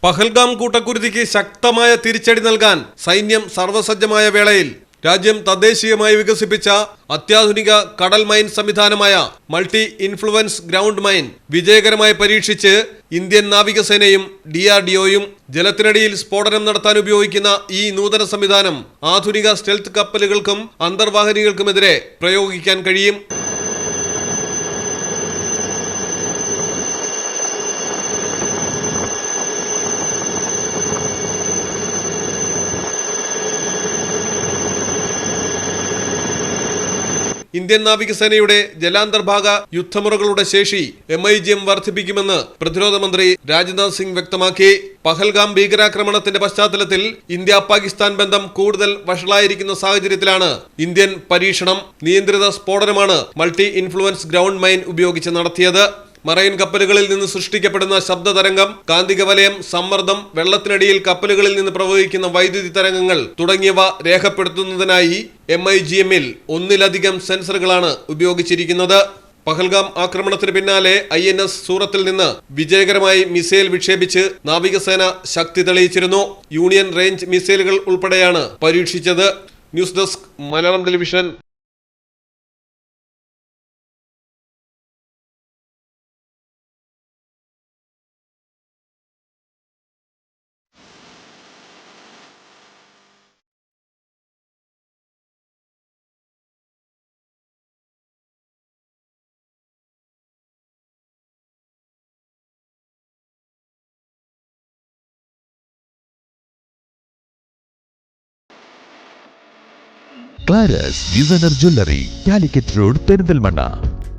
പഹൽഗാം കൂട്ടക്കുരുതിക്ക് ശക്തമായ തിരിച്ചടി നൽകാൻ സൈന്യം സർവസജ്ജമായ വേളയിൽ രാജ്യം തദ്ദേശീയമായി വികസിപ്പിച്ച അത്യാധുനിക കടൽ മൈൻ സംവിധാനമായ മൾട്ടി ഇൻഫ്ലുവൻസ് ഗ്രൗണ്ട് മൈൻ വിജയകരമായി പരീക്ഷിച്ച് ഇന്ത്യൻ നാവികസേനയും DRDOയും ജലത്തിനടിയിൽ സ്ഫോടനം നടത്താൻ ഉപയോഗിക്കുന്ന ഈ നൂതന സംവിധാനം ആധുനിക സ്റ്റെൽത്ത് കപ്പലുകൾക്കും അന്തർവാഹിനികൾക്കുമെതിരെ പ്രയോഗിക്കാൻ കഴിയും. ഇന്ത്യൻ നാവികസേനയുടെ ജലാന്തർഭാഗ യുദ്ധമുറകളുടെ ശേഷി MIGM വർദ്ധിപ്പിക്കുമെന്ന് പ്രതിരോധ മന്ത്രി രാജ്നാഥ് സിംഗ് വ്യക്തമാക്കി. പഹൽഗാം ഭീകരാക്രമണത്തിന്റെ പശ്ചാത്തലത്തിൽ ഇന്ത്യ-പാകിസ്ഥാൻ ബന്ധം കൂടുതൽ വഷളായിരിക്കുന്ന സാഹചര്യത്തിലാണ് ഇന്ത്യൻ പരീക്ഷണം. നിയന്ത്രിത സ്ഫോടനമാണ് മൾട്ടി ഇൻഫ്ലുവൻസ് ഗ്രൗണ്ട് മൈൻ ഉപയോഗിച്ച് നടത്തിയത്. മറൈൻ കപ്പലുകളിൽ നിന്ന് സൃഷ്ടിക്കപ്പെടുന്ന ശബ്ദതരംഗം, കാന്തിക വലയം, സമ്മർദ്ദം, വെള്ളത്തിനടിയിൽ കപ്പലുകളിൽ നിന്ന് പ്രവഹിക്കുന്ന വൈദ്യുതി തരംഗങ്ങൾ തുടങ്ങിയവ രേഖപ്പെടുത്തുന്നതിനായി MIGM-ൽ ഒന്നിലധികം സെൻസറുകളാണ് ഉപയോഗിച്ചിരിക്കുന്നത്. പഹൽഗാം ആക്രമണത്തിന് പിന്നാലെ INS സൂറത്തിൽ നിന്ന് വിജയകരമായി മിസൈൽ വിക്ഷേപിച്ച് നാവികസേന ശക്തി തെളിയിച്ചിരുന്നു. യൂണിയൻ റേഞ്ച് മിസൈലുകൾ ഉൾപ്പെടെയാണ് പരീക്ഷിച്ചത്. News desk Malayalam television. ക്ലാരസ് designer jewellery, Calicut road, Perinthalmanna.